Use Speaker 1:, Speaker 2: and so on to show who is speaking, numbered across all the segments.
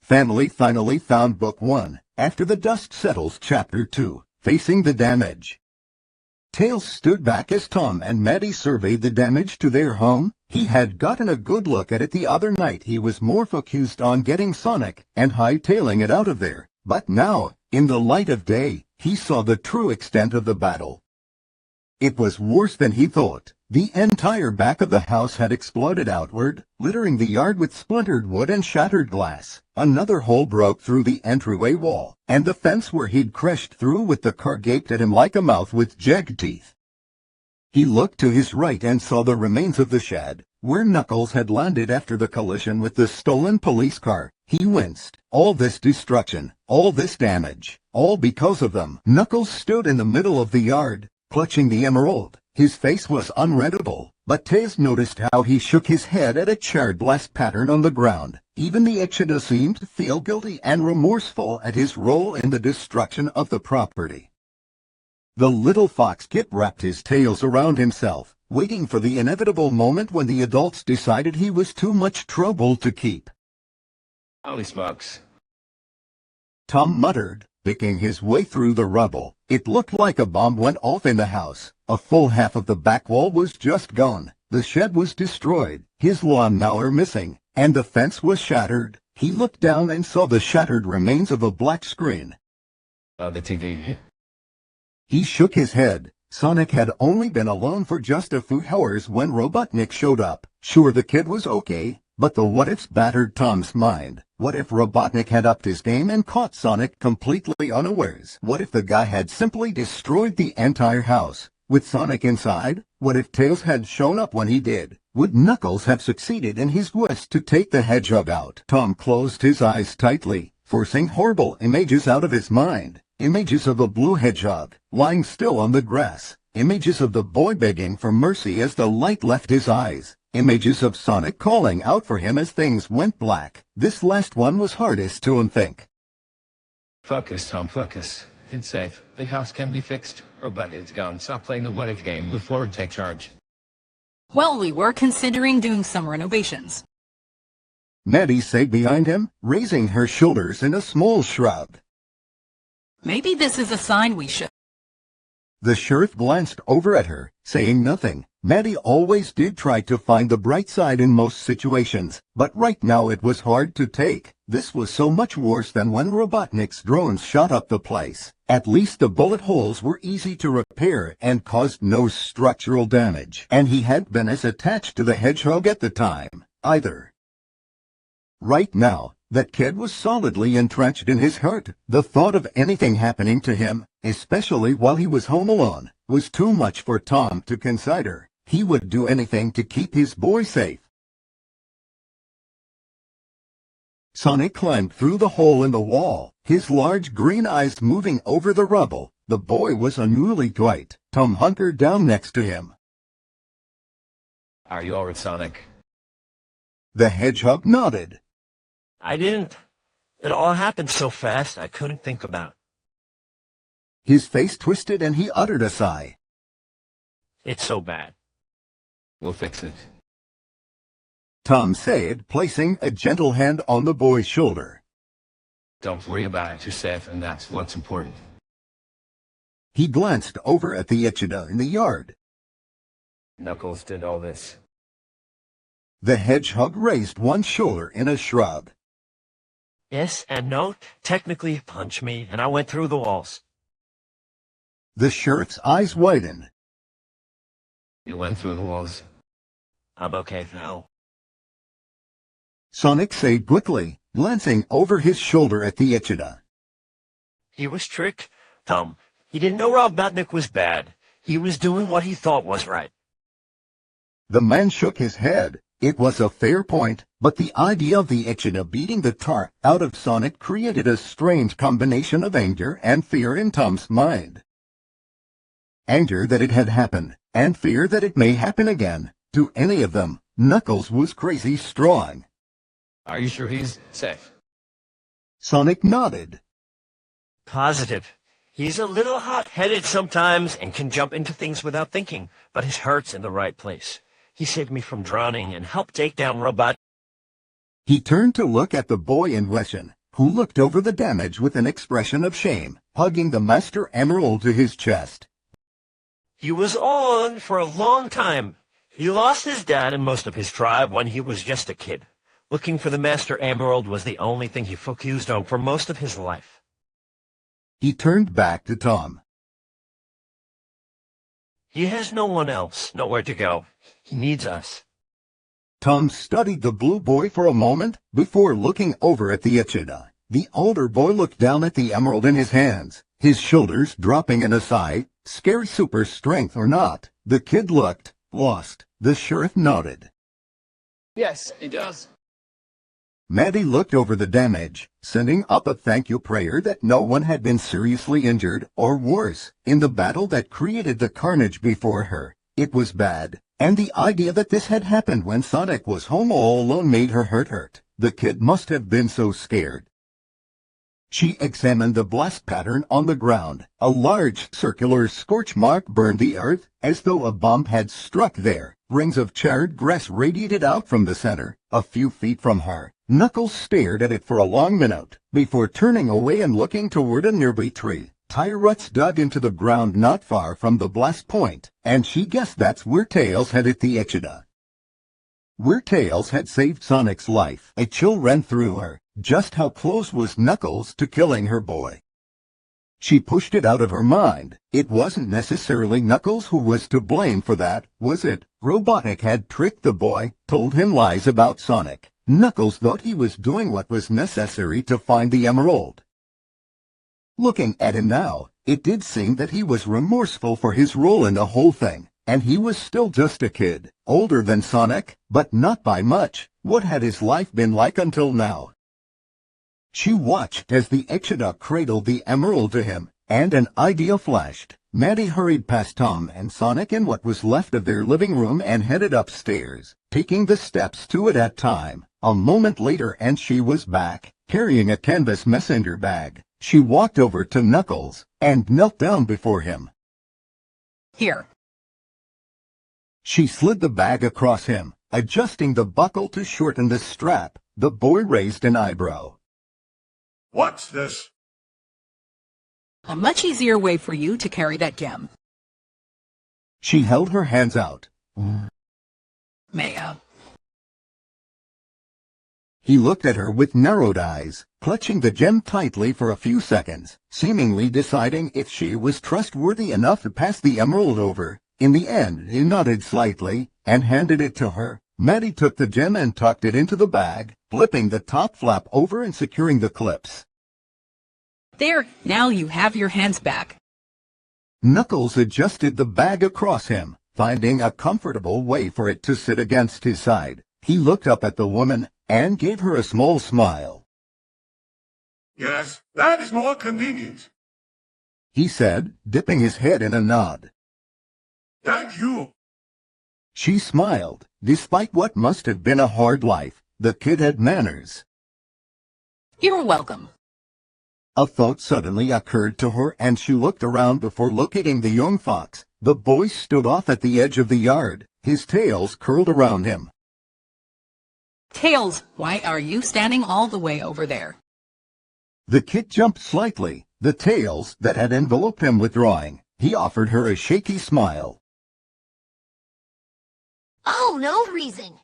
Speaker 1: Family finally found Book 1, After the Dust Settles Chapter 2, Facing the Damage. Tails stood back as Tom and Maddie surveyed the damage to their home. He had gotten a good look at it the other night. He was more focused on getting Sonic and hightailing it out of there. But now, in the light of day, he saw the true extent of the battle. It was worse than he thought. The entire back of the house had exploded outward, littering the yard with splintered wood and shattered glass. Another hole broke through the entryway wall, and the fence where he'd crashed through with the car gaped at him like a mouth with jagged teeth. He looked to his right and saw the remains of the shed, where Knuckles had landed after the collision with the stolen police car. He winced. All this destruction, all this damage, all because of them. Knuckles stood in the middle of the yard, clutching the emerald. His face was unreadable, but Tails noticed how he shook his head at a charred blast pattern on the ground. Even the Echidna seemed to feel guilty and remorseful at his role in the destruction of the property. The little fox Kip wrapped his tails around himself, waiting for the inevitable moment when the adults decided he was too much trouble to keep.
Speaker 2: Holy smokes.
Speaker 1: Tom muttered, picking his way through the rubble. It looked like a bomb went off in the house. A full half of the back wall was just gone. The shed was destroyed, his lawnmower missing, and the fence was shattered. He looked down and saw the shattered remains of a black screen.
Speaker 2: The TV.
Speaker 1: He shook his head. Sonic had only been alone for just a few hours when Robotnik showed up. Sure, the kid was okay, but the what-ifs battered Tom's mind. What if Robotnik had upped his game and caught Sonic completely unawares? What if the guy had simply destroyed the entire house, with Sonic inside? What if Tails had shown up when he did? Would Knuckles have succeeded in his quest to take the hedgehog out? Tom closed his eyes tightly, forcing horrible images out of his mind. Images of a blue hedgehog, lying still on the grass. Images of the boy begging for mercy as the light left his eyes. Images of Sonic calling out for him as things went black. This last one was hardest to unthink.
Speaker 2: Focus, Tom, focus. It's safe. The house can be fixed. Robotnik's gone. Stop playing the what-if game before we take charge.
Speaker 3: Well, we were considering doing some renovations.
Speaker 1: Maddie said behind him, raising her shoulders in a small shrug.
Speaker 3: Maybe this is a sign we should.
Speaker 1: The sheriff glanced over at her, saying nothing. Maddie always did try to find the bright side in most situations, but right now it was hard to take. This was so much worse than when Robotnik's drones shot up the place. At least the bullet holes were easy to repair and caused no structural damage. And he hadn't been as attached to the hedgehog at the time, either. Right now, that kid was solidly entrenched in his heart. The thought of anything happening to him, especially while he was home alone, was too much for Tom to consider. He would do anything to keep his boy safe. Sonic climbed through the hole in the wall, his large green eyes moving over the rubble. The boy was unruly quiet. Tom hunkered down next to him.
Speaker 2: Are you alright, Sonic?
Speaker 1: The hedgehog nodded.
Speaker 4: I didn't. It all happened so fast I couldn't think about it.
Speaker 1: His face twisted and he uttered a sigh.
Speaker 4: It's so bad.
Speaker 2: We'll fix it.
Speaker 1: Tom said, placing a gentle hand on the boy's shoulder.
Speaker 2: Don't worry about it, you're safe, and that's what's important.
Speaker 1: He glanced over at the Echidna in the yard.
Speaker 2: Knuckles did all this.
Speaker 1: The hedgehog raised one shoulder in a shrug.
Speaker 4: Yes and no. Technically, he punched me, and I went through the walls.
Speaker 1: The sheriff's eyes widened.
Speaker 2: You went through the walls.
Speaker 4: I'm okay now.
Speaker 1: Sonic said quickly, glancing over his shoulder at the Echidna.
Speaker 4: He was tricked, Tom. He didn't know Robotnik was bad. He was doing what he thought was right.
Speaker 1: The man shook his head. It was a fair point, but the idea of the Echidna beating the tar out of Sonic created a strange combination of anger and fear in Tom's mind. Anger that it had happened, and fear that it may happen again. To any of them, Knuckles was crazy strong.
Speaker 2: Are you sure he's safe?
Speaker 1: Sonic nodded.
Speaker 4: Positive. He's a little hot-headed sometimes and can jump into things without thinking, but his heart's in the right place. He saved me from drowning and helped take down Robot.
Speaker 1: He turned to look at the boy in question. who looked over the damage with an expression of shame, hugging the Master Emerald to his chest.
Speaker 4: He was on for a long time. He lost his dad and most of his tribe when he was just a kid. Looking for the Master Emerald was the only thing he focused on for most of his life.
Speaker 1: He turned back to Tom.
Speaker 4: He has no one else, nowhere to go. He needs us.
Speaker 1: Tom studied the blue boy for a moment before looking over at the Echidna. The older boy looked down at the emerald in his hands, his shoulders dropping in a sigh. Scare super strength or not, the kid looked lost. The sheriff nodded.
Speaker 2: Yes, it does.
Speaker 1: Maddie looked over the damage, sending up a thank you prayer that no one had been seriously injured or worse in the battle that created the carnage before her. It was bad, and the idea that this had happened when Sonic was home all alone made her hurt. The kid must have been so scared. She examined the blast pattern on the ground. A large circular scorch mark burned the earth, as though a bomb had struck there. Rings of charred grass radiated out from the center, a few feet from her. Knuckles stared at it for a long minute, before turning away and looking toward a nearby tree. Tire ruts dug into the ground not far from the blast point, and she guessed that's where Tails had hit the Echidna. Where Tails had saved Sonic's life. A chill ran through her. Just how close was Knuckles to killing her boy? She pushed it out of her mind. It wasn't necessarily Knuckles who was to blame for that, was it? Robotnik had tricked the boy, told him lies about Sonic. Knuckles thought he was doing what was necessary to find the emerald. Looking at him now, it did seem that he was remorseful for his role in the whole thing, and he was still just a kid, older than Sonic, but not by much. What had his life been like until now? She watched as the Echidna cradled the emerald to him, and an idea flashed. Maddie hurried past Tom and Sonic in what was left of their living room and headed upstairs, taking the steps two at a time. A moment later and she was back, carrying a canvas messenger bag. She walked over to Knuckles and knelt down before him.
Speaker 3: Here.
Speaker 1: She slid the bag across him, adjusting the buckle to shorten the strap. The boy raised an eyebrow.
Speaker 5: What's this?
Speaker 3: A much easier way for you to carry that gem.
Speaker 1: She held her hands out.
Speaker 3: Maya.
Speaker 1: He looked at her with narrowed eyes, clutching the gem tightly for a few seconds, seemingly deciding if she was trustworthy enough to pass the emerald over. In the end, he nodded slightly and handed it to her. Maddie took the gem and tucked it into the bag, flipping the top flap over and securing the clips.
Speaker 3: There, now you have your hands back.
Speaker 1: Knuckles adjusted the bag across him, finding a comfortable way for it to sit against his side. He looked up at the woman and gave her a small smile.
Speaker 5: Yes, that is more convenient.
Speaker 1: He said, dipping his head in a nod.
Speaker 5: Thank you.
Speaker 1: She smiled. Despite what must have been a hard life, the kid had manners.
Speaker 3: You're welcome.
Speaker 1: A thought suddenly occurred to her and she looked around before locating the young fox. The boy stood off at the edge of the yard, his tails curled around him.
Speaker 3: Tails, why are you standing all the way over there?
Speaker 1: The kid jumped slightly, the tails that had enveloped him withdrawing. He offered her a shaky smile.
Speaker 6: Oh, no reason.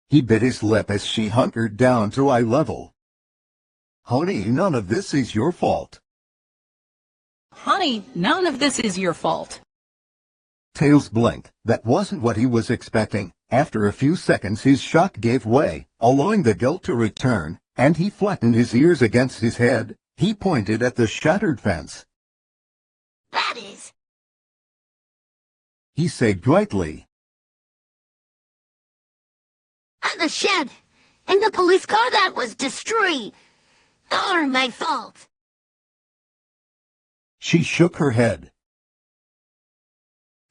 Speaker 1: He bit his lip as she hunkered down to eye level. Honey, none of this is your fault.
Speaker 3: Honey, none of this is your fault.
Speaker 1: Tails blinked. That wasn't what he was expecting. After a few seconds his shock gave way, allowing the guilt to return, and he flattened his ears against his head. He pointed at the shattered fence.
Speaker 6: That is.
Speaker 1: He said quietly.
Speaker 6: And the shed. And the police car that was destroyed. Are my fault.
Speaker 1: She shook her head.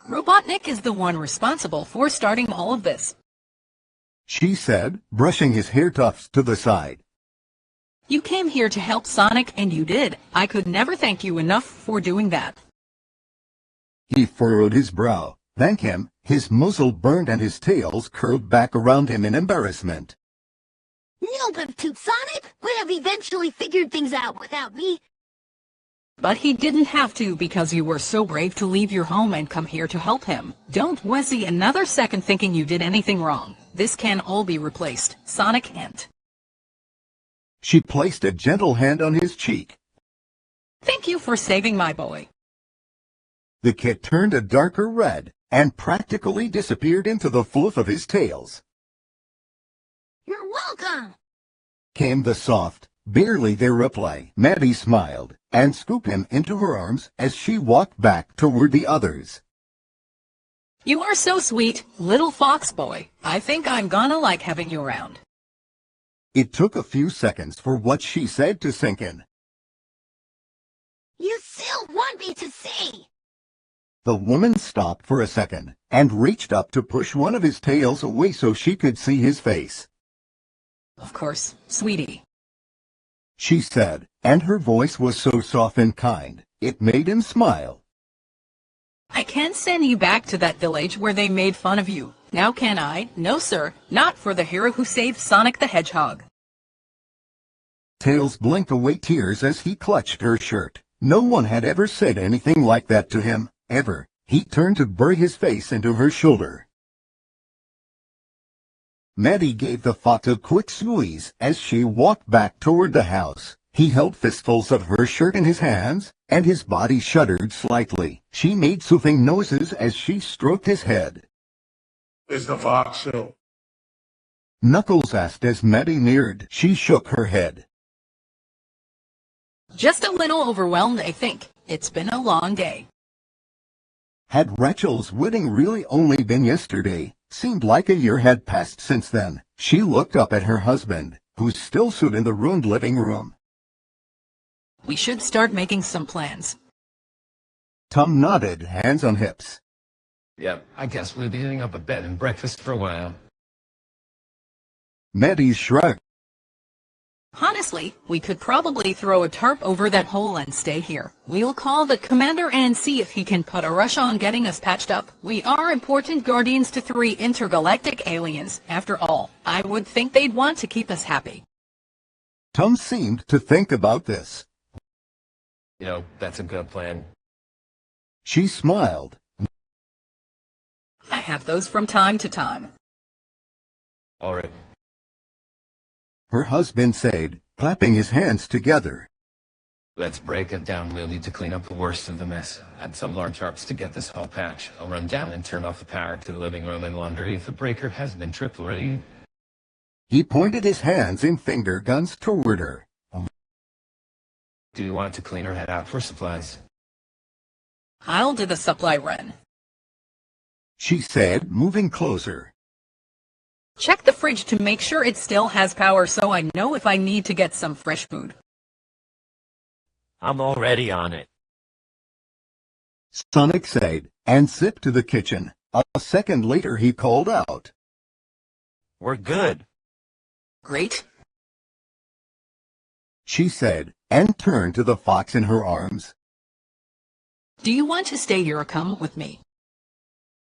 Speaker 3: Robotnik is the one responsible for starting all of this.
Speaker 1: She said, brushing his hair tufts to the side.
Speaker 3: You came here to help Sonic, and you did. I could never thank you enough for doing that.
Speaker 1: He furrowed his brow. Thank him. His muzzle burned and his tails curled back around him in embarrassment.
Speaker 6: No help if Toot Sonic would have eventually figured things out without me.
Speaker 3: But he didn't have to because you were so brave to leave your home and come here to help him. Don't waste another second thinking you did anything wrong. This can all be replaced. Sonic can't.
Speaker 1: She placed a gentle hand on his cheek.
Speaker 3: Thank you for saving my boy.
Speaker 1: The kid turned a darker red and practically disappeared into the fluff of his tails.
Speaker 6: You're welcome.
Speaker 1: Came the soft, barely there reply. Maddie smiled and scooped him into her arms as she walked back toward the others.
Speaker 3: You are so sweet, little fox boy. I think I'm gonna like having you around.
Speaker 1: It took a few seconds for what she said to sink in.
Speaker 6: You still want me to say?
Speaker 1: The woman stopped for a second and reached up to push one of his tails away so she could see his face.
Speaker 3: Of course, sweetie.
Speaker 1: She said, and her voice was so soft and kind, it made him smile.
Speaker 3: I can't send you back to that village where they made fun of you. Now can I? No, sir. Not for the hero who saved Sonic the Hedgehog.
Speaker 1: Tails blinked away tears as he clutched her shirt. No one had ever said anything like that to him, ever. He turned to bury his face into her shoulder. Maddie gave the fox a quick squeeze as she walked back toward the house. He held fistfuls of her shirt in his hands, and his body shuddered slightly. She made soothing noises as she stroked his head.
Speaker 5: Is the fox ill?
Speaker 1: Knuckles asked as Maddie neared. She shook her head.
Speaker 3: Just a little overwhelmed, I think. It's been a long day.
Speaker 1: Had Rachel's wedding really only been yesterday? Seemed like a year had passed since then. She looked up at her husband, who still stood in the ruined living room.
Speaker 3: We should start making some plans.
Speaker 1: Tom nodded, hands on hips.
Speaker 2: Yep, I guess we'll be hitting up a bed and breakfast for a while.
Speaker 1: Maddie shrugged.
Speaker 3: Honestly, we could probably throw a tarp over that hole and stay here. We'll call the commander and see if he can put a rush on getting us patched up. We are important guardians to 3 intergalactic aliens. After all, I would think they'd want to keep us happy.
Speaker 1: Tom seemed to think about this.
Speaker 2: You know, that's a good plan.
Speaker 1: She smiled.
Speaker 3: I have those from time to time.
Speaker 2: All right.
Speaker 1: Her husband said, clapping his hands together.
Speaker 2: Let's break it down. We'll need to clean up the worst of the mess. Add some large tarps to get this whole patch. I'll run down and turn off the power to the living room and laundry if the breaker has been tripped already.
Speaker 1: He pointed his hands in finger guns toward her.
Speaker 2: Do you want to clean or head out for supplies?
Speaker 3: I'll do the supply run.
Speaker 1: She said, moving closer.
Speaker 3: Check the fridge to make sure it still has power so I know if I need to get some fresh food.
Speaker 4: I'm already on it.
Speaker 1: Sonic said, and zipped to the kitchen. A second later he called out.
Speaker 4: We're good.
Speaker 3: Great.
Speaker 1: She said, and turned to the fox in her arms.
Speaker 3: Do you want to stay here or come with me?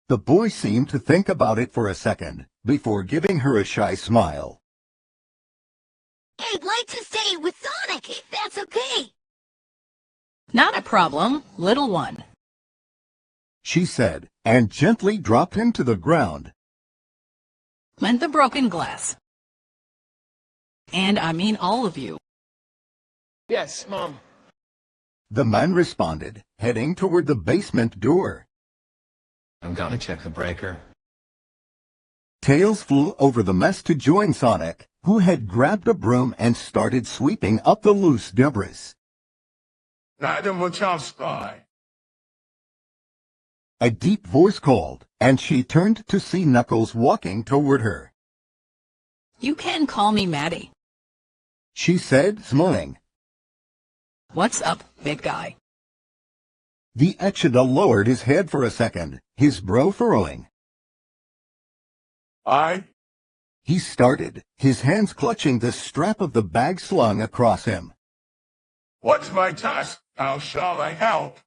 Speaker 1: The boy seemed to think about it for a second, before giving her a shy smile.
Speaker 6: I'd like to stay with Sonic, if that's okay.
Speaker 3: Not a problem, little one.
Speaker 1: She said, and gently dropped him to the ground.
Speaker 3: Mend the broken glass. And I mean all of you.
Speaker 2: Yes, Mom.
Speaker 1: The man responded, heading toward the basement door.
Speaker 2: I'm gonna check the breaker.
Speaker 1: Tails flew over the mess to join Sonic, who had grabbed a broom and started sweeping up the loose debris.
Speaker 5: Neither Wachowski.
Speaker 1: A deep voice called, and she turned to see Knuckles walking toward her.
Speaker 3: You can call me Maddie.
Speaker 1: She said, smiling.
Speaker 3: What's up, big guy?
Speaker 1: The Echidna lowered his head for a second, his brow furrowing. He started, his hands clutching the strap of the bag slung across him.
Speaker 5: What's my task? How shall I help?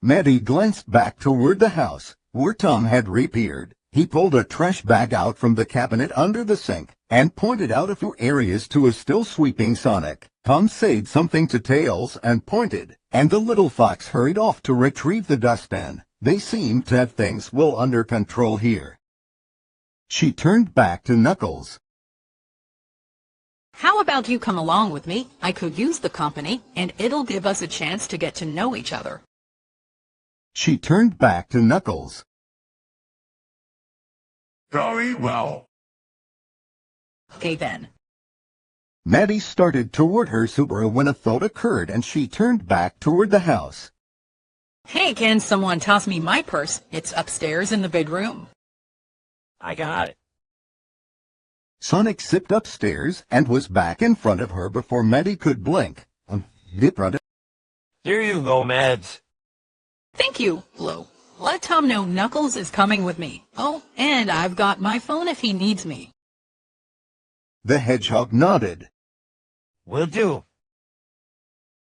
Speaker 1: Maddie glanced back toward the house, where Tom had reappeared. He pulled a trash bag out from the cabinet under the sink and pointed out a few areas to a still sweeping Sonic. Tom said something to Tails and pointed, and the little fox hurried off to retrieve the dustpan. They seemed to have things well under control here. She turned back to Knuckles.
Speaker 3: How about you come along with me? I could use the company, and it'll give us a chance to get to know each other.
Speaker 1: She turned back to Knuckles.
Speaker 5: Very well.
Speaker 3: Okay then.
Speaker 1: Maddie started toward her Subaru when a thought occurred and she turned back toward the house.
Speaker 3: Hey, can someone toss me my purse? It's upstairs in the bedroom.
Speaker 4: I got it.
Speaker 1: Sonic zipped upstairs and was back in front of her before Maddie could blink.
Speaker 4: Here you go, Mads.
Speaker 3: Thank you, Blue. Let Tom know Knuckles is coming with me. Oh, and I've got my phone if he needs me.
Speaker 1: The hedgehog nodded.
Speaker 4: Will do.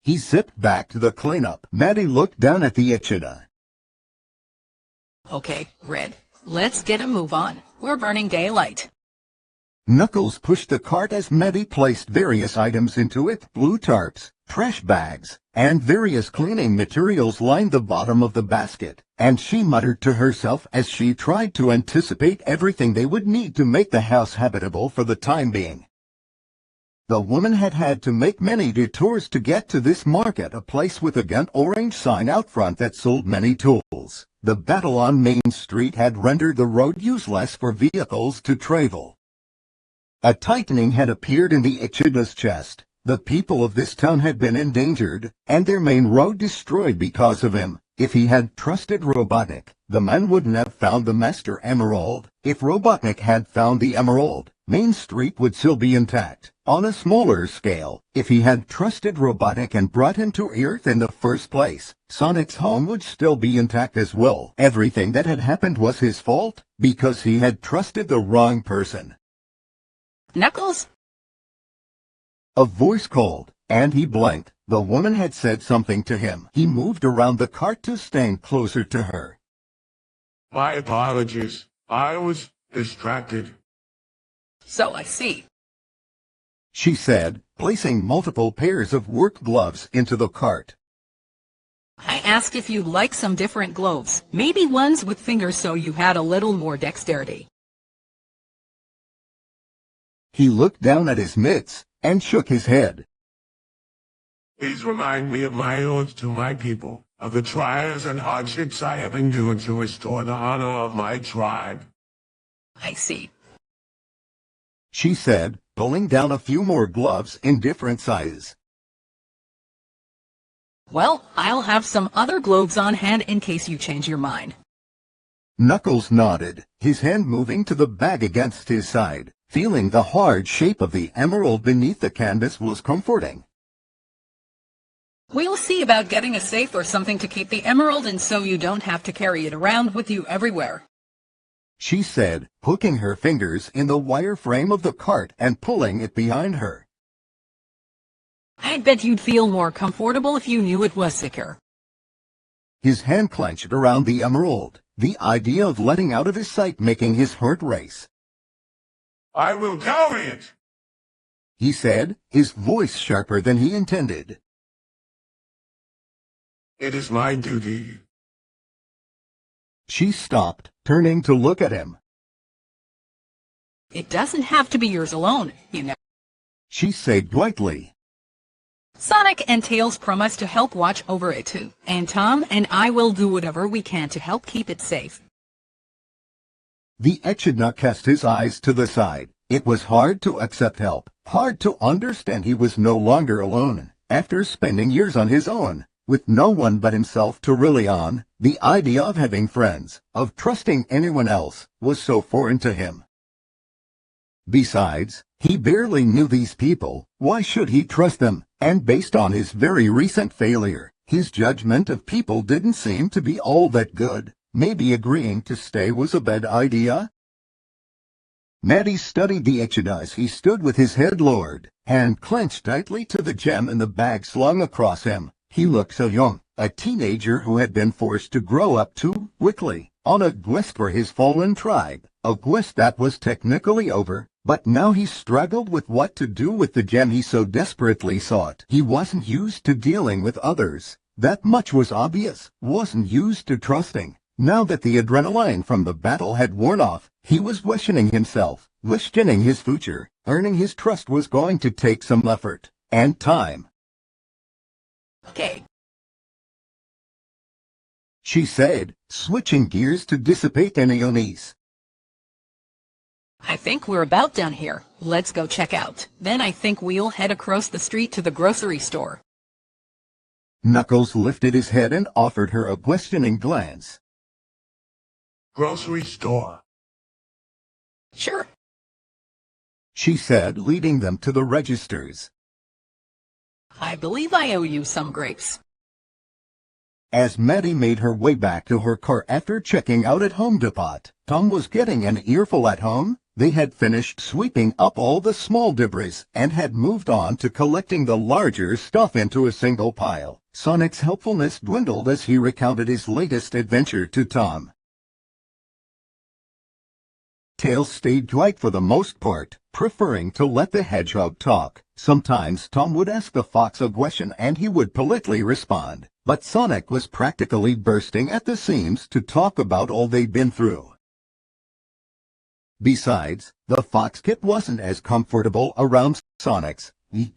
Speaker 1: He zipped back to the cleanup. Maddie looked down at the echidna.
Speaker 3: Okay, Red. Let's get a move on. We're burning daylight.
Speaker 1: Knuckles pushed the cart as Maddie placed various items into it. Blue tarps, trash bags, and various cleaning materials lined the bottom of the basket, and she muttered to herself as she tried to anticipate everything they would need to make the house habitable for the time being. The woman had had to make many detours to get to this market, a place with a giant orange sign out front that sold many tools. The battle on Main Street had rendered the road useless for vehicles to travel. A tightening had appeared in the echidna's chest. The people of this town had been endangered, and their main road destroyed because of him. If he had trusted Robotnik, the man wouldn't have found the Master Emerald. If Robotnik had found the Emerald, Main Street would still be intact. On a smaller scale, if he had trusted Robotnik and brought him to Earth in the first place, Sonic's home would still be intact as well. Everything that had happened was his fault, because he had trusted the wrong person.
Speaker 3: Knuckles?
Speaker 1: A voice called, and he blinked. The woman had said something to him. He moved around the cart to stand closer to her.
Speaker 5: My apologies. I was distracted.
Speaker 3: So I see.
Speaker 1: She said, placing multiple pairs of work gloves into the cart.
Speaker 3: I asked if you'd like some different gloves, maybe ones with fingers so you had a little more dexterity.
Speaker 1: He looked down at his mitts and shook his head.
Speaker 5: Please remind me of my oath to my people, of the trials and hardships I have endured to restore the honor of my tribe.
Speaker 3: I see.
Speaker 1: She said, pulling down a few more gloves in different sizes.
Speaker 3: Well, I'll have some other gloves on hand in case you change your mind.
Speaker 1: Knuckles nodded, his hand moving to the bag against his side. Feeling the hard shape of the emerald beneath the canvas was comforting.
Speaker 3: We'll see about getting a safe or something to keep the emerald in so you don't have to carry it around with you everywhere.
Speaker 1: She said, hooking her fingers in the wire frame of the cart and pulling it behind her.
Speaker 3: I'd bet you'd feel more comfortable if you knew it was secure.
Speaker 1: His hand clenched around the emerald, the idea of letting out of his sight making his heart race.
Speaker 5: I will carry it,
Speaker 1: he said, his voice sharper than he intended.
Speaker 5: It is my duty.
Speaker 1: She stopped, turning to look at him.
Speaker 3: It doesn't have to be yours alone, you know.
Speaker 1: She said lightly.
Speaker 3: Sonic and Tails promised to help watch over it too, and Tom and I will do whatever we can to help keep it safe.
Speaker 1: The echidna cast his eyes to the side. It was hard to accept help, hard to understand he was no longer alone. After spending years on his own, with no one but himself to rely on, the idea of having friends, of trusting anyone else, was so foreign to him. Besides, he barely knew these people. Why should he trust them? And based on his very recent failure, his judgment of people didn't seem to be all that good. Maybe agreeing to stay was a bad idea? Maddie studied the echidna as he stood with his head lowered, hand clenched tightly to the gem in the bag slung across him. He looked so young, a teenager who had been forced to grow up too quickly. on a quest for his fallen tribe, a quest that was technically over, but now he struggled with what to do with the gem he so desperately sought. He wasn't used to dealing with others. That much was obvious. Wasn't used to trusting. Now that the adrenaline from the battle had worn off, he was questioning himself, questioning his future. Earning his trust was going to take some effort and time.
Speaker 3: Okay.
Speaker 1: She said, switching gears to dissipate any unease.
Speaker 3: I think we're about done here. Let's go check out. Then I think we'll head across the street to the grocery store.
Speaker 1: Knuckles lifted his head and offered her a questioning glance.
Speaker 5: Grocery store.
Speaker 3: Sure.
Speaker 1: She said, leading them to the registers.
Speaker 3: I believe I owe you some grapes.
Speaker 1: As Maddie made her way back to her car after checking out at Home Depot, Tom was getting an earful at home. They had finished sweeping up all the small debris and had moved on to collecting the larger stuff into a single pile. Sonic's helpfulness dwindled as he recounted his latest adventure to Tom. Tails stayed quiet for the most part, preferring to let the hedgehog talk. Sometimes Tom would ask the fox a question and he would politely respond, but Sonic was practically bursting at the seams to talk about all they'd been through. Besides, the fox kit wasn't as comfortable around Sonic's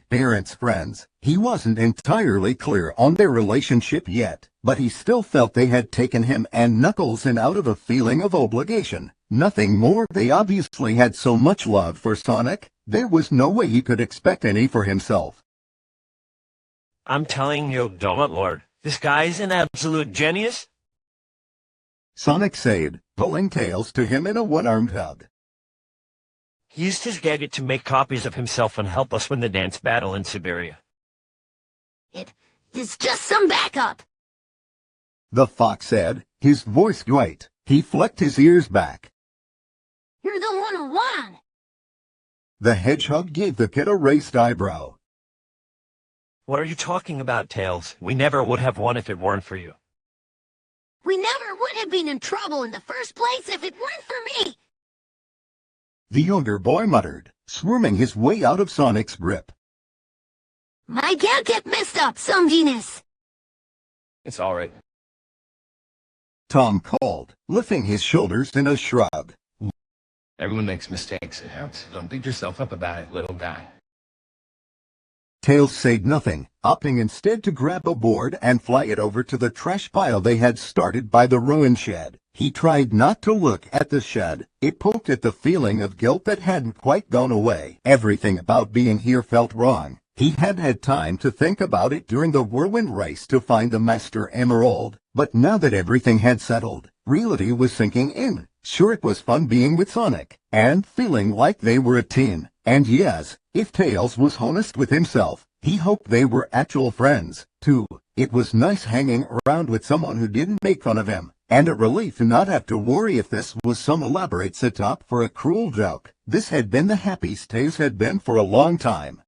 Speaker 1: parents' friends. He wasn't entirely clear on their relationship yet, but he still felt they had taken him and Knuckles in out of a feeling of obligation. Nothing more. They obviously had so much love for Sonic, there was no way he could expect any for himself.
Speaker 4: I'm telling you, Donut Lord, this guy's an absolute genius.
Speaker 1: Sonic said, pulling Tails to him in a one-armed hug.
Speaker 4: He used his gadget to make copies of himself and help us win the dance battle in Siberia.
Speaker 6: It's just some backup.
Speaker 1: The fox said, his voice quiet. He flicked his ears back.
Speaker 6: You're the one who won.
Speaker 1: The hedgehog gave the kid a raised eyebrow.
Speaker 4: What are you talking about, Tails? We never would have won if it weren't for you.
Speaker 6: We never would have been in trouble in the first place if it weren't for me.
Speaker 1: The younger boy muttered, squirming his way out of Sonic's grip.
Speaker 6: My can't get messed up, some Venus.
Speaker 2: It's all right.
Speaker 1: Tom called, lifting his shoulders in a shrug.
Speaker 2: Everyone makes mistakes. It happens. Don't beat yourself up about it, little guy.
Speaker 1: Tails said nothing, opting instead to grab a board and fly it over to the trash pile they had started by the ruined shed. He tried not to look at the shed. It poked at the feeling of guilt that hadn't quite gone away. Everything about being here felt wrong. He had had time to think about it during the whirlwind race to find the Master Emerald, but now that everything had settled, reality was sinking in. Sure, it was fun being with Sonic, and feeling like they were a team. And yes, if Tails was honest with himself, he hoped they were actual friends, too. It was nice hanging around with someone who didn't make fun of him, and a relief to not have to worry if this was some elaborate setup for a cruel joke. This had been the happiest Tails had been for a long time.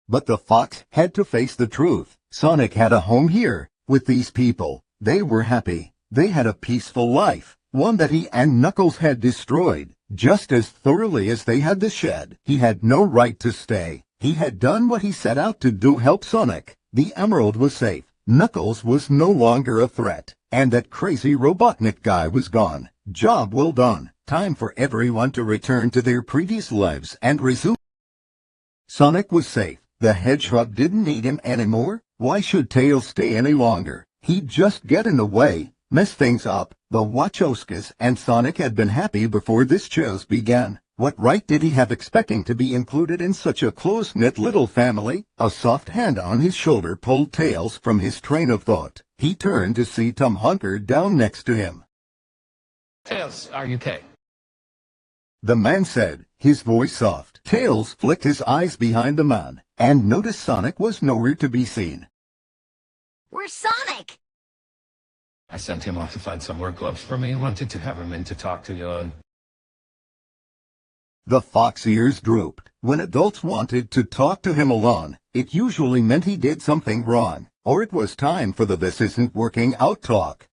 Speaker 1: But the fox had to face the truth. Sonic had a home here, with these people. They were happy. They had a peaceful life, one that he and Knuckles had destroyed, just as thoroughly as they had the shed. He had no right to stay. He had done what he set out to do, help Sonic. The Emerald was safe. Knuckles was no longer a threat, and that crazy Robotnik guy was gone. Job well done. Time for everyone to return to their previous lives and resume. Sonic was safe. The hedgehog didn't need him anymore. Why should Tails stay any longer? He'd just get in the way, mess things up. The Wachowskis and Sonic had been happy before this chose began. What right did he have expecting to be included in such a close-knit little family? A soft hand on his shoulder pulled Tails from his train of thought. He turned to see Tom hunkered down next to him.
Speaker 2: Tails, are you okay?
Speaker 1: The man said, his voice soft. Tails flicked his eyes behind the man, and noticed Sonic was nowhere to be seen.
Speaker 6: Where's Sonic?
Speaker 2: I sent him off to find some work gloves for me and wanted to have him in to talk to you on.
Speaker 1: The fox ears drooped. When adults wanted to talk to him alone, it usually meant he did something wrong, or it was time for the "this isn't working out" talk.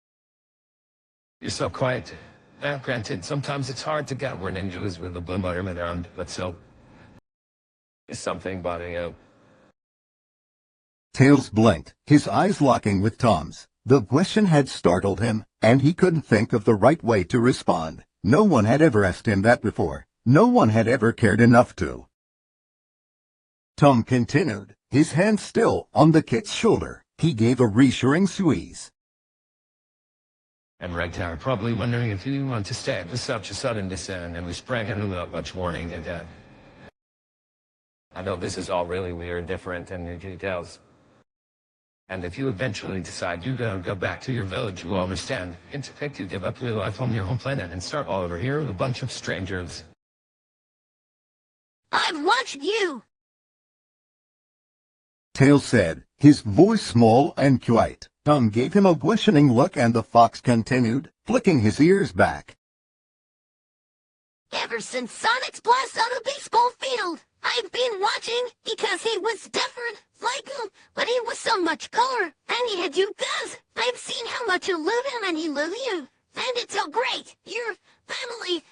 Speaker 2: You're so quiet. Now, granted, sometimes it's hard to get where ninja is with the bombardment around, but still, is something bothering you?
Speaker 1: Tails blinked, his eyes locking with Tom's. The question had startled him, and he couldn't think of the right way to respond. No one had ever asked him that before. No one had ever cared enough to. Tom continued, his hand still on the kid's shoulder. He gave a reassuring squeeze.
Speaker 2: And right now, you're probably wondering if you want to stay with such a sudden descent, and we sprang in without much warning and dead. I know this is all really weird, different, and new details. And if you eventually decide you don't go back to your village, you will understand. It's picked you give up your life on your home planet and start all over here with a bunch of strangers.
Speaker 6: I've watched you.
Speaker 1: Tails said, his voice small and quiet. Tom gave him a questioning look, and the fox continued, flicking his ears back.
Speaker 6: Ever since Sonic's blast on a baseball field, I've been watching because he was different, like him, but he was so much color, and he had you guys. I've seen how much you love him and he loves you, and it's so great. Your family,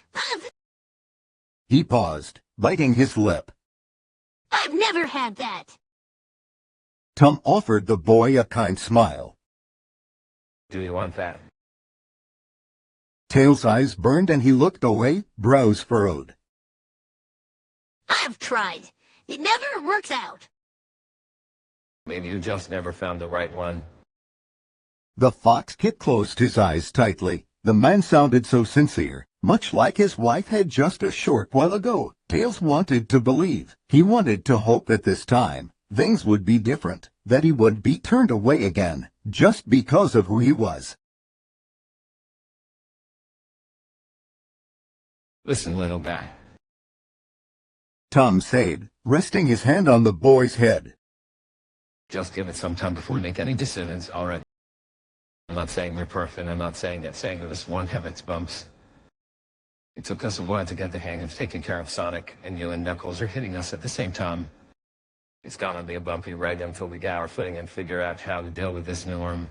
Speaker 1: He paused, biting his lip.
Speaker 6: I've never had that.
Speaker 1: Tom offered the boy a kind smile.
Speaker 2: Do you want that?
Speaker 1: Tails' eyes burned and he looked away, brows furrowed.
Speaker 6: I've tried. It never works out.
Speaker 2: Maybe you just never found the right one.
Speaker 1: The fox kid closed his eyes tightly. The man sounded so sincere, much like his wife had just a short while ago. Tails wanted to believe. He wanted to hope that this time things would be different, that he would be turned away again, just because of who he was.
Speaker 2: Listen, little guy.
Speaker 1: Tom said, resting his hand on the boy's head.
Speaker 2: Just give it some time before we make any decisions, alright? I'm not saying we're perfect, I'm not saying that this won't have its bumps. It took us a while to get the hang of taking care of Sonic, and you and Knuckles are hitting us at the same time. It's gonna be a bumpy ride until we get our footing and figure out how to deal with this norm.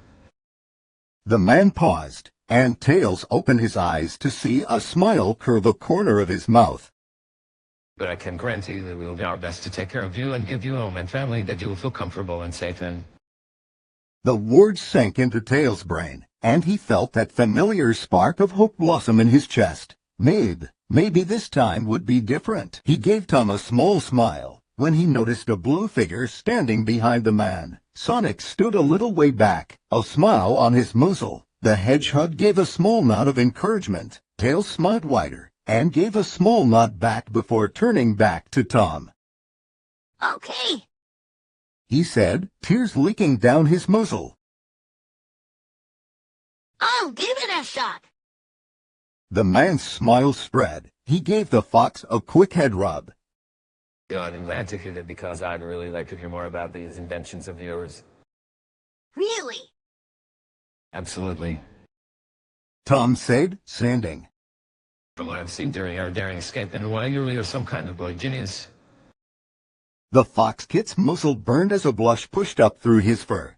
Speaker 1: The man paused, and Tails opened his eyes to see a smile curve the corner of his mouth.
Speaker 2: But I can grant you that we will do our best to take care of you and give you a home and family that you will feel comfortable and safe in.
Speaker 1: The words sank into Tails' brain, and he felt that familiar spark of hope blossom in his chest. Maybe this time would be different. He gave Tom a small smile when he noticed a blue figure standing behind the man. Sonic stood a little way back, a smile on his muzzle. The hedgehog gave a small nod of encouragement. Tails smiled wider and gave a small nod back before turning back to Tom.
Speaker 6: Okay.
Speaker 1: He said, tears leaking down his muzzle.
Speaker 6: I'll give it a shot.
Speaker 1: The man's smile spread. He gave the fox a quick head rub.
Speaker 2: God, I'm glad to hear that because I'd really like to hear more about these inventions of yours.
Speaker 6: Really?
Speaker 2: Absolutely.
Speaker 1: Tom said, standing.
Speaker 2: From what I've seen during our daring escape in Hawaii, you really are some kind of boy genius.
Speaker 1: The fox kid's muzzle burned as a blush pushed up through his fur.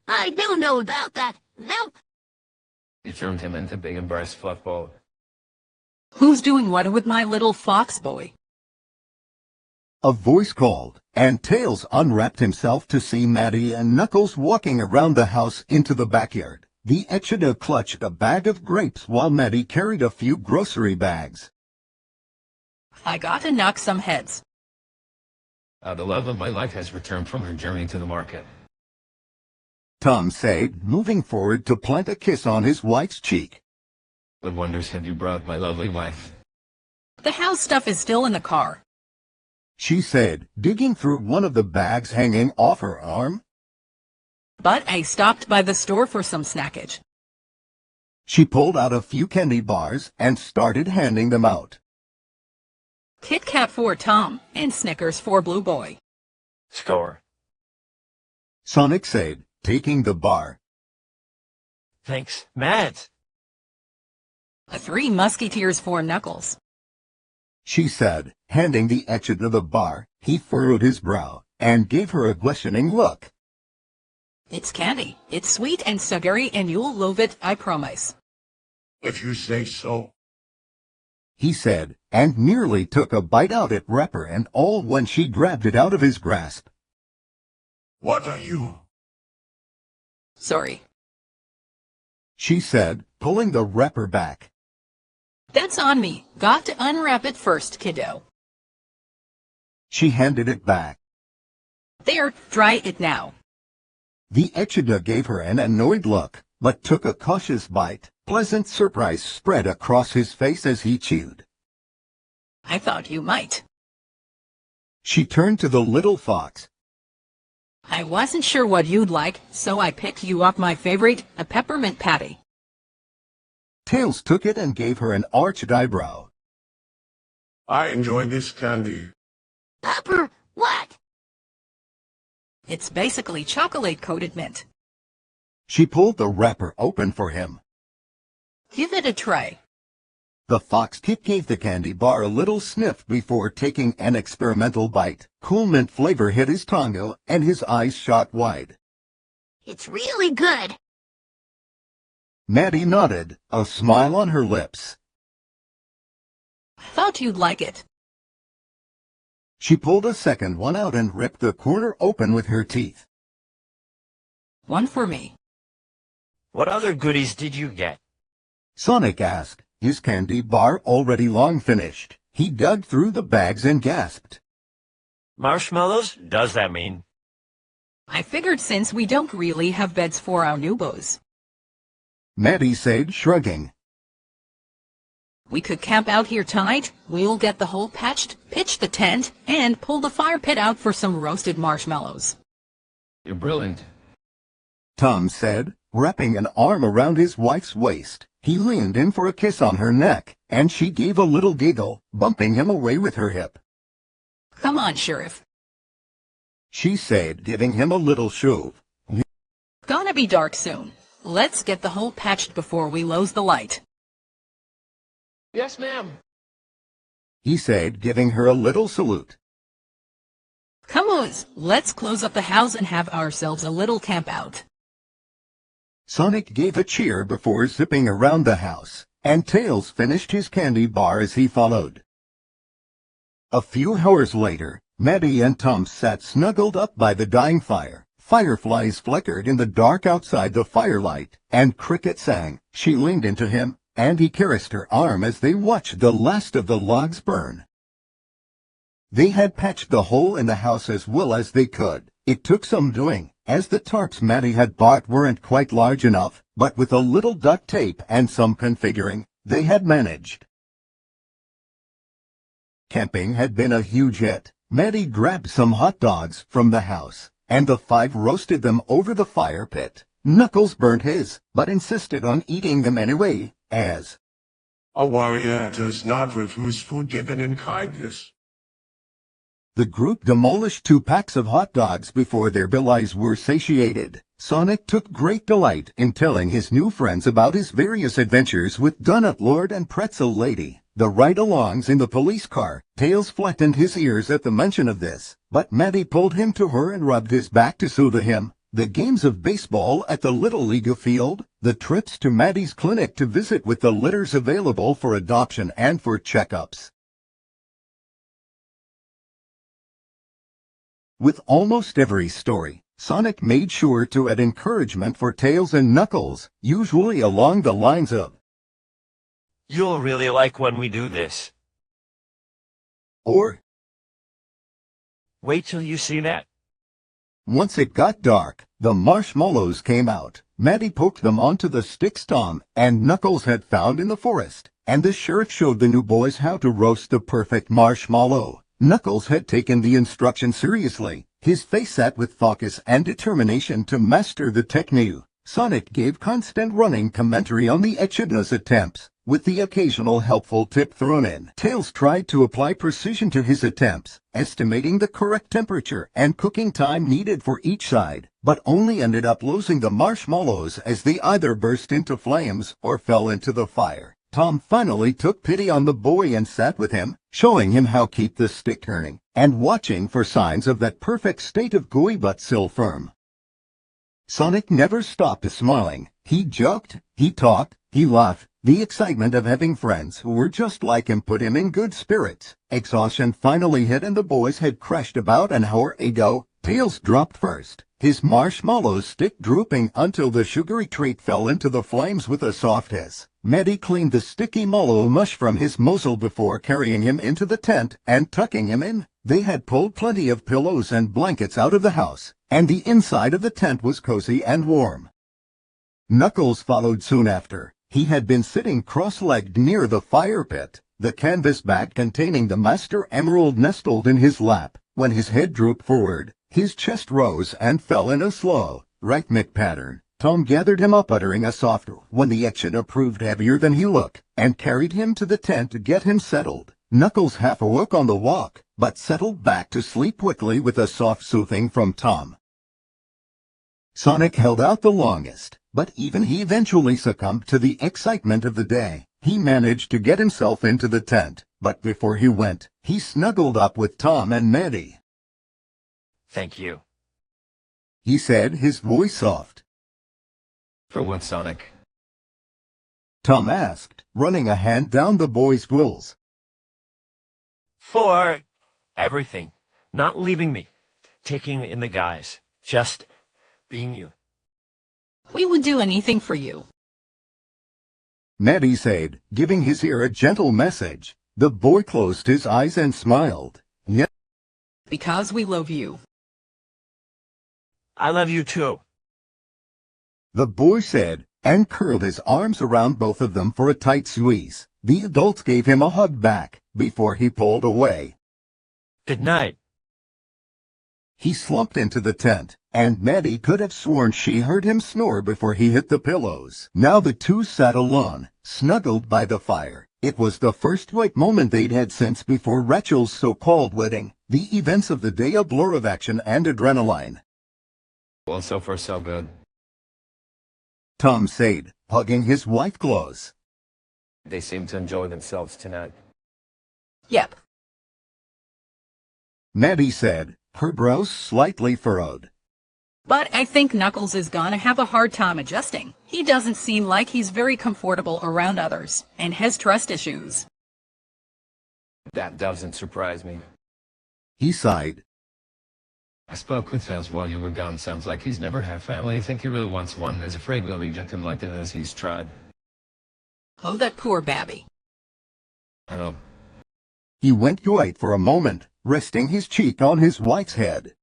Speaker 6: I don't know about that. Nope.
Speaker 2: You turned him into big and breast fluffball.
Speaker 3: Who's doing what with my little fox boy?
Speaker 1: A voice called, and Tails unwrapped himself to see Maddie and Knuckles walking around the house into the backyard. The Echidna clutched a bag of grapes while Maddie carried a few grocery bags.
Speaker 3: I gotta knock some heads.
Speaker 2: The love of my life has returned from her journey to the market.
Speaker 1: Tom said, moving forward to plant a kiss on his wife's cheek.
Speaker 2: What wonders have you brought, my lovely wife?
Speaker 3: The house stuff is still in the car.
Speaker 1: She said, digging through one of the bags hanging off her arm.
Speaker 3: But I stopped by the store for some snackage.
Speaker 1: She pulled out a few candy bars and started handing them out.
Speaker 3: Kit Kat for Tom, and Snickers for Blue Boy.
Speaker 4: Score.
Speaker 1: Sonic said, taking the bar.
Speaker 4: Thanks, Matt.
Speaker 3: 3 Musketeers for Knuckles.
Speaker 1: She said, handing the Echidna the bar. He furrowed his brow and gave her a questioning look.
Speaker 3: It's candy. It's sweet and sugary and you'll love it, I promise.
Speaker 5: If you say so.
Speaker 1: He said, and nearly took a bite out at wrapper and all when she grabbed it out of his grasp.
Speaker 5: What are you?
Speaker 3: Sorry.
Speaker 1: She said, pulling the wrapper back.
Speaker 3: That's on me. Got to unwrap it first, kiddo.
Speaker 1: She handed it back.
Speaker 3: There, try it now.
Speaker 1: The echidna gave her an annoyed look, but took a cautious bite. Pleasant surprise spread across his face as he chewed.
Speaker 3: I thought you might.
Speaker 1: She turned to the little fox.
Speaker 3: I wasn't sure what you'd like, so I picked you up my favorite, a peppermint patty.
Speaker 1: Tails took it and gave her an arched eyebrow.
Speaker 5: I enjoy this candy.
Speaker 6: Pepper, what?
Speaker 3: It's basically chocolate-coated mint.
Speaker 1: She pulled the wrapper open for him.
Speaker 3: Give it a try.
Speaker 1: The fox kid gave the candy bar a little sniff before taking an experimental bite. Cool mint flavor hit his tongue and his eyes shot wide.
Speaker 6: It's really good.
Speaker 1: Maddie nodded, a smile on her lips.
Speaker 3: I thought you'd like it.
Speaker 1: She pulled a second one out and ripped the corner open with her teeth.
Speaker 3: One for me.
Speaker 4: What other goodies did you get?
Speaker 1: Sonic asked, his candy bar already long finished. He dug through the bags and gasped.
Speaker 4: Marshmallows? Does that mean?
Speaker 3: I figured since we don't really have beds for our newbos,
Speaker 1: Maddie said, shrugging.
Speaker 3: we could camp out here tonight. We'll get the hole patched, pitch the tent, and pull the fire pit out for some roasted marshmallows.
Speaker 2: You're brilliant.
Speaker 1: Tom said, wrapping an arm around his wife's waist. He leaned in for a kiss on her neck, and she gave a little giggle, bumping him away with her hip.
Speaker 3: Come on, Sheriff.
Speaker 1: She said, giving him a little shove.
Speaker 3: Gonna be dark soon. Let's get the hole patched before we lose the light.
Speaker 2: Yes, ma'am.
Speaker 1: He said, giving her a little salute.
Speaker 3: Come on, let's close up the house and have ourselves a little camp out.
Speaker 1: Sonic gave a cheer before zipping around the house, and Tails finished his candy bar as he followed. A few hours later, Maddie and Tom sat snuggled up by the dying fire. Fireflies flickered in the dark outside the firelight, and Cricket sang. She leaned into him, and he caressed her arm as they watched the last of the logs burn. They had patched the hole in the house as well as they could. It took some doing, as the tarps Maddie had bought weren't quite large enough, but with a little duct tape and some configuring, they had managed. Camping had been a huge hit. Maddie grabbed some hot dogs from the house, and the five roasted them over the fire pit. Knuckles burnt his, but insisted on eating them anyway, as
Speaker 5: A warrior does not refuse food given in kindness.
Speaker 1: the group demolished 2 packs of hot dogs before their bellies were satiated. Sonic took great delight in telling his new friends about his various adventures with Donut Lord and Pretzel Lady. The ride-alongs in the police car. Tails flattened his ears at the mention of this, but Maddie pulled him to her and rubbed his back to soothe him. The games of baseball at the Little League field, the trips to Maddie's clinic to visit with the litters available for adoption and for checkups. With almost every story, Sonic made sure to add encouragement for Tails and Knuckles, usually along the lines of,
Speaker 4: You'll really like when we do this.
Speaker 1: or,
Speaker 4: Wait till you see that.
Speaker 1: once it got dark, the marshmallows came out. Maddie poked them onto the sticks Tom and Knuckles had found in the forest, and the sheriff showed the new boys how to roast the perfect marshmallow. Knuckles had taken the instructions seriously. His face sat with focus and determination to master the technique. Sonic gave constant running commentary on the echidna's attempts, with the occasional helpful tip thrown in. Tails tried to apply precision to his attempts, estimating the correct temperature and cooking time needed for each side, but only ended up losing the marshmallows as they either burst into flames or fell into the fire. Tom finally took pity on the boy and sat with him, showing him how to keep the stick turning, and watching for signs of that perfect state of gooey but still firm. Sonic never stopped smiling. He joked, he talked, he laughed. The excitement of having friends who were just like him put him in good spirits. Exhaustion finally hit and the boys had crashed about an hour ago. Tails dropped first, his marshmallow stick drooping until the sugary treat fell into the flames with a soft hiss. Maddie cleaned the sticky mallow mush from his muzzle before carrying him into the tent and tucking him in. They had pulled plenty of pillows and blankets out of the house, and the inside of the tent was cozy and warm. Knuckles followed soon after. He had been sitting cross-legged near the fire pit, the canvas bag containing the Master Emerald nestled in his lap. When his head drooped forward, his chest rose and fell in a slow, rhythmic pattern. Tom gathered him up, uttering a soft when the action proved heavier than he looked, and carried him to the tent to get him settled. Knuckles half awoke on the walk, but settled back to sleep quickly with a soft soothing from Tom. Sonic held out the longest, but even he eventually succumbed to the excitement of the day. He managed to get himself into the tent, but before he went, he snuggled up with Tom and Maddie.
Speaker 4: Thank you.
Speaker 1: He said, his voice soft.
Speaker 2: For what, Sonic?
Speaker 1: Tom asked, running a hand down the boy's quills.
Speaker 4: For everything. Not leaving me. Taking in the guys. Just being you.
Speaker 3: We would do anything for you.
Speaker 1: Maddie said, giving his ear a gentle message. The boy closed his eyes and smiled. Yeah.
Speaker 3: Because we love you.
Speaker 4: I love you too.
Speaker 1: The boy said, and curled his arms around both of them for a tight squeeze. The adults gave him a hug back, before he pulled away.
Speaker 4: Good night.
Speaker 1: He slumped into the tent, and Maddie could have sworn she heard him snore before he hit the pillows. Now the two sat alone, snuggled by the fire. It was the first right moment they'd had since before Rachel's so-called wedding, the events of the day a blur of action and adrenaline.
Speaker 2: Well, so far so good.
Speaker 1: Tom said, hugging his wife close.
Speaker 2: They seem to enjoy themselves tonight.
Speaker 3: Yep.
Speaker 1: Maddie said, her brows slightly furrowed.
Speaker 3: But I think Knuckles is gonna have a hard time adjusting. He doesn't seem like he's very comfortable around others, and has trust issues.
Speaker 2: That doesn't surprise me.
Speaker 1: He sighed.
Speaker 2: I spoke with Tails while you were gone. Sounds like he's never had family. I think he really wants one. Is afraid we'll reject him like that as he's tried.
Speaker 3: Oh, that poor Babby.
Speaker 2: I know.
Speaker 1: He went white for a moment, resting his cheek on his wife's head.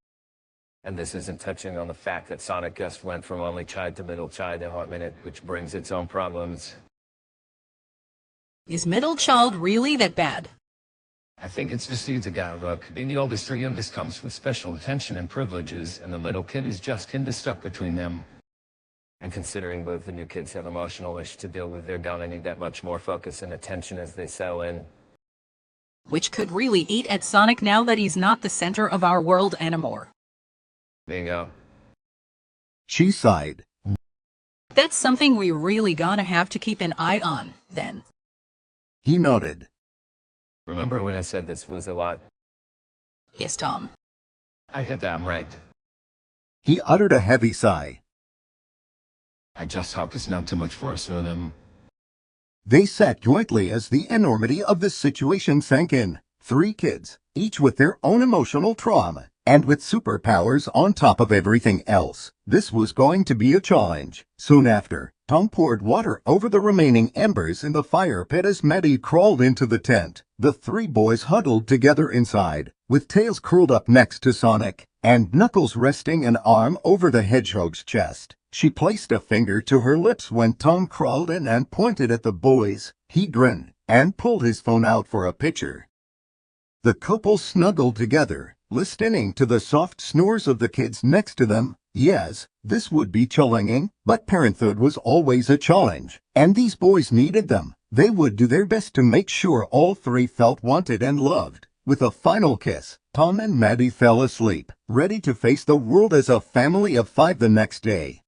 Speaker 2: And this isn't touching on the fact that Sonic just went from only child to middle child in a hot minute, which brings its own problems.
Speaker 3: Is middle child really that bad?
Speaker 2: I think it's just seeds of guy. Look, being the oldest or youngest comes with special attention and privileges, and the little kid is just kinda stuck between them. And considering both the new kids have emotional wish to deal with, they're gonna need that much more focus and attention as they settle in.
Speaker 3: Which could really eat at Sonic now that he's not the center of our world anymore.
Speaker 2: Bingo.
Speaker 1: She sighed.
Speaker 3: That's something we really gonna have to keep an eye on, then.
Speaker 1: He nodded.
Speaker 2: Remember when I said this was a lot?
Speaker 3: Yes, Tom.
Speaker 2: I hit that right.
Speaker 1: He uttered a heavy sigh.
Speaker 2: I just hope it's not too much for us or them.
Speaker 1: They sat jointly as the enormity of the situation sank in. 3 kids, each with their own emotional trauma, and with superpowers on top of everything else. This was going to be a challenge. Soon after, Tom poured water over the remaining embers in the fire pit as Maddie crawled into the tent. The 3 boys huddled together inside, with Tails curled up next to Sonic, and Knuckles resting an arm over the hedgehog's chest. She placed a finger to her lips when Tom crawled in and pointed at the boys. He grinned and pulled his phone out for a picture. The couple snuggled together, listening to the soft snores of the kids next to them. Yes, this would be challenging, but parenthood was always a challenge, and these boys needed them. They would do their best to make sure all 3 felt wanted and loved. With a final kiss, Tom and Maddie fell asleep, ready to face the world as a family of 5 the next day.